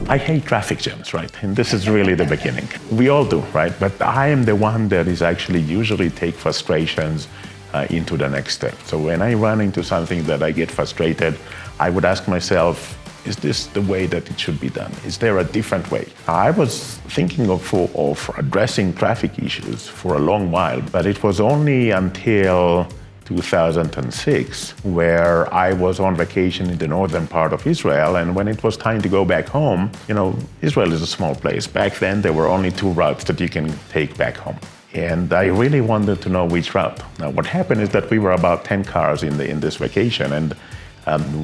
I hate traffic jams, right? And this is really the beginning. We all do, right? But I am the one that is actually usually take frustrations into the next step. So when I run into something that I get frustrated, I would ask myself, is this the way that it should be done? Is there a different way? I was thinking of addressing traffic issues for a long while, but it was only until 2006, where I was on vacation in the northern part of Israel, and when it was time to go back home, Israel is a small place. Back then, there were only 2 routes that you can take back home. And I really wanted to know which route. Now, what happened is that we were about 10 cars in this vacation, and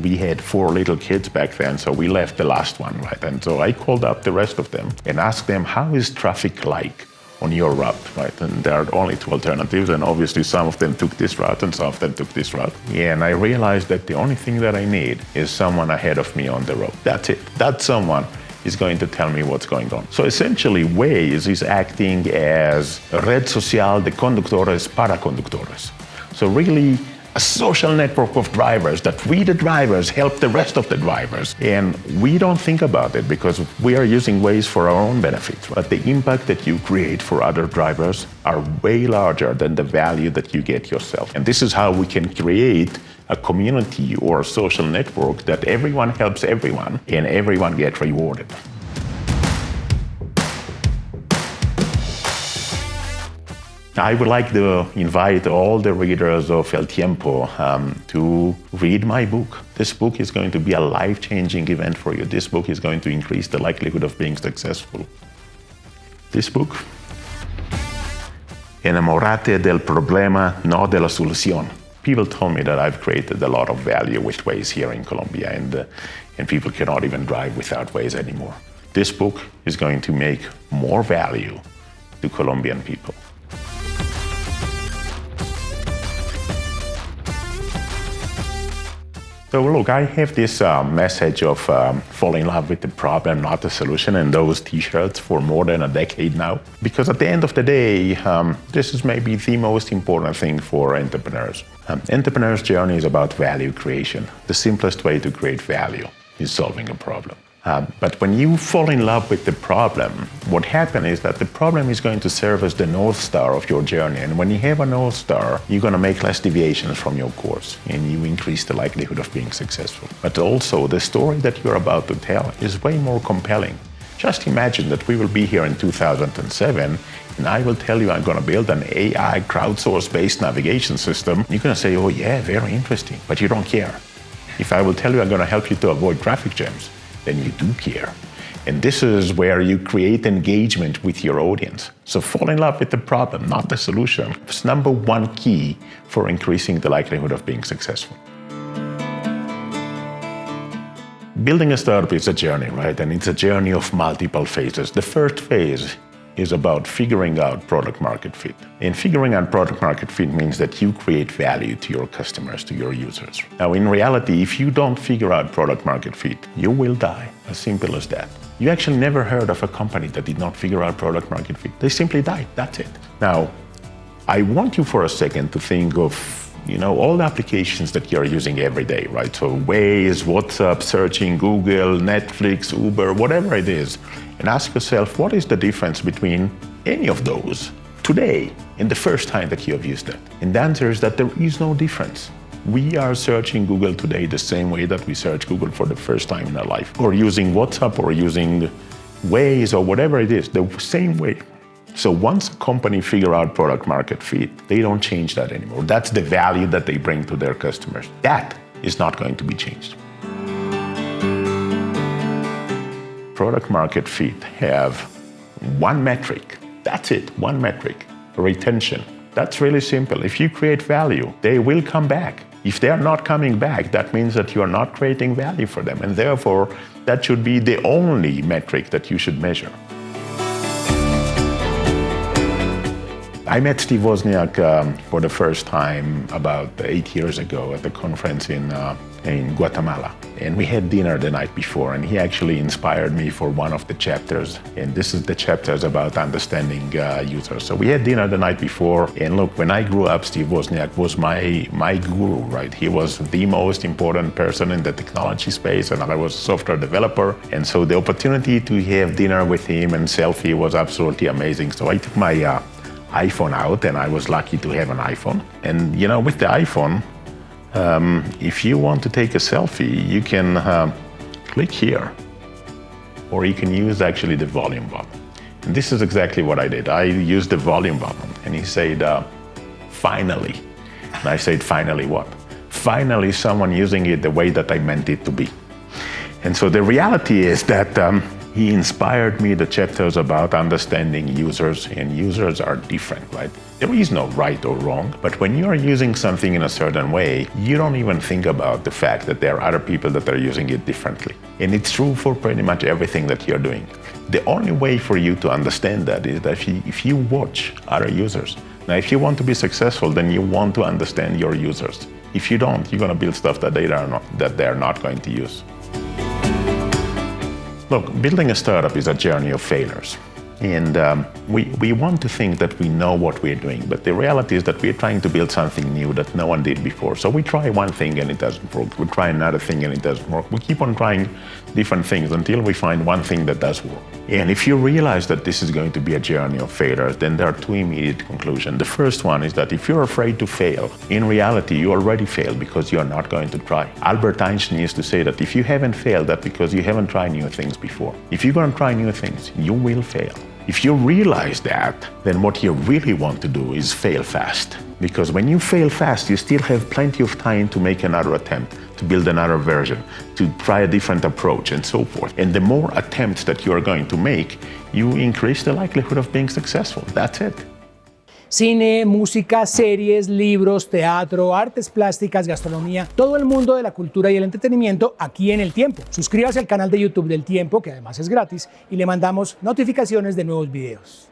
we had 4 little kids back then, so we left the last one, right? And so I called up the rest of them and asked them, how is traffic like on your route, right? And there are only 2 alternatives, and obviously some of them took this route and some of them took this route. And I realized that the only thing that I need is someone ahead of me on the road. That's it. That someone is going to tell me what's going on. So essentially, Waze is acting as red social de conductores para conductores. So really, a social network of drivers that we, the drivers, help the rest of the drivers. And we don't think about it because we are using Waze for our own benefit. But the impact that you create for other drivers are way larger than the value that you get yourself. And this is how we can create a community or a social network that everyone helps everyone and everyone gets rewarded. I would like to invite all the readers of El Tiempo to read my book. This book is going to be a life-changing event for you. This book is going to increase the likelihood of being successful. This book, Enamórate del problema, no de la solución. People told me that I've created a lot of value with Waze here in Colombia, and people cannot even drive without Waze anymore. This book is going to make more value to Colombian people. So look, I have this message of fall in love with the problem, not the solution, and those t-shirts for more than a decade now. Because at the end of the day, this is maybe the most important thing for entrepreneurs. Entrepreneurs' journey is about value creation. The simplest way to create value is solving a problem. But when you fall in love with the problem, what happens is that the problem is going to serve as the North Star of your journey. And when you have a North Star, you're going to make less deviations from your course, and you increase the likelihood of being successful. But also, the story that you're about to tell is way more compelling. Just imagine that we will be here in 2007, and I will tell you I'm going to build an AI crowdsource-based navigation system. You're going to say, oh yeah, very interesting, but you don't care. If I will tell you I'm going to help you to avoid traffic jams, then you do care. And this is where you create engagement with your audience. So fall in love with the problem, not the solution. It's number 1 key for increasing the likelihood of being successful. Building a startup is a journey, right? And it's a journey of multiple phases. The first phase is about figuring out product market fit. And figuring out product market fit means that you create value to your customers, to your users. Now, in reality, if you don't figure out product market fit, you will die. As simple as that. You actually never heard of a company that did not figure out product market fit. They simply died. That's it. Now, I want you for a second to think of all the applications that you're using every day, right? So Waze, WhatsApp, searching, Google, Netflix, Uber, whatever it is. And ask yourself, what is the difference between any of those today and the first time that you have used it? And the answer is that there is no difference. We are searching Google today the same way that we search Google for the first time in our life, or using WhatsApp or using Waze or whatever it is, the same way. So once a company figure out product market fit, they don't change that anymore. That's the value that they bring to their customers. That is not going to be changed. Product market fit have 1 metric. That's it, 1 metric. Retention. That's really simple. If you create value, they will come back. If they are not coming back, that means that you are not creating value for them. And therefore, that should be the only metric that you should measure. I met Steve Wozniak for the first time about 8 years ago at a conference in Guatemala. And we had dinner the night before, and he actually inspired me for one of the chapters. And this is the chapters about understanding users. So we had dinner the night before, and look, when I grew up, Steve Wozniak was my guru, right? He was the most important person in the technology space, and I was a software developer. And so the opportunity to have dinner with him and selfie was absolutely amazing. So I took my iPhone out, and I was lucky to have an iPhone. And you know, with the iPhone, if you want to take a selfie, you can click here, or you can use actually the volume button. And this is exactly what I did. I used the volume button, and he said, finally. And I said, finally what? Finally someone using it the way that I meant it to be. And so the reality is that he inspired me the chapters about understanding users, and users are different, right? There is no right or wrong, but when you are using something in a certain way, you don't even think about the fact that there are other people that are using it differently. And it's true for pretty much everything that you're doing. The only way for you to understand that is that if you watch other users. Now, if you want to be successful, then you want to understand your users. If you don't, you're going to build stuff that they're not going to use. Look, building a startup is a journey of failures. And we want to think that we know what we're doing, but the reality is that we're trying to build something new that no one did before. So we try one thing and it doesn't work. We try another thing and it doesn't work. We keep on trying different things until we find one thing that does work. And if you realize that this is going to be a journey of failures, then there are two immediate conclusions. The first one is that if you're afraid to fail, in reality, you already failed because you're not going to try. Albert Einstein used to say that if you haven't failed, that's because you haven't tried new things before. If you're going to try new things, you will fail. If you realize that, then what you really want to do is fail fast. Because when you fail fast, you still have plenty of time to make another attempt, to build another version, to try a different approach, and so forth. And the more attempts that you are going to make, you increase the likelihood of being successful. That's it. Cine, música, series, libros, teatro, artes plásticas, gastronomía, todo el mundo de la cultura y el entretenimiento aquí en El Tiempo. Suscríbase al canal de YouTube del Tiempo, que además es gratis, y le mandamos notificaciones de nuevos videos.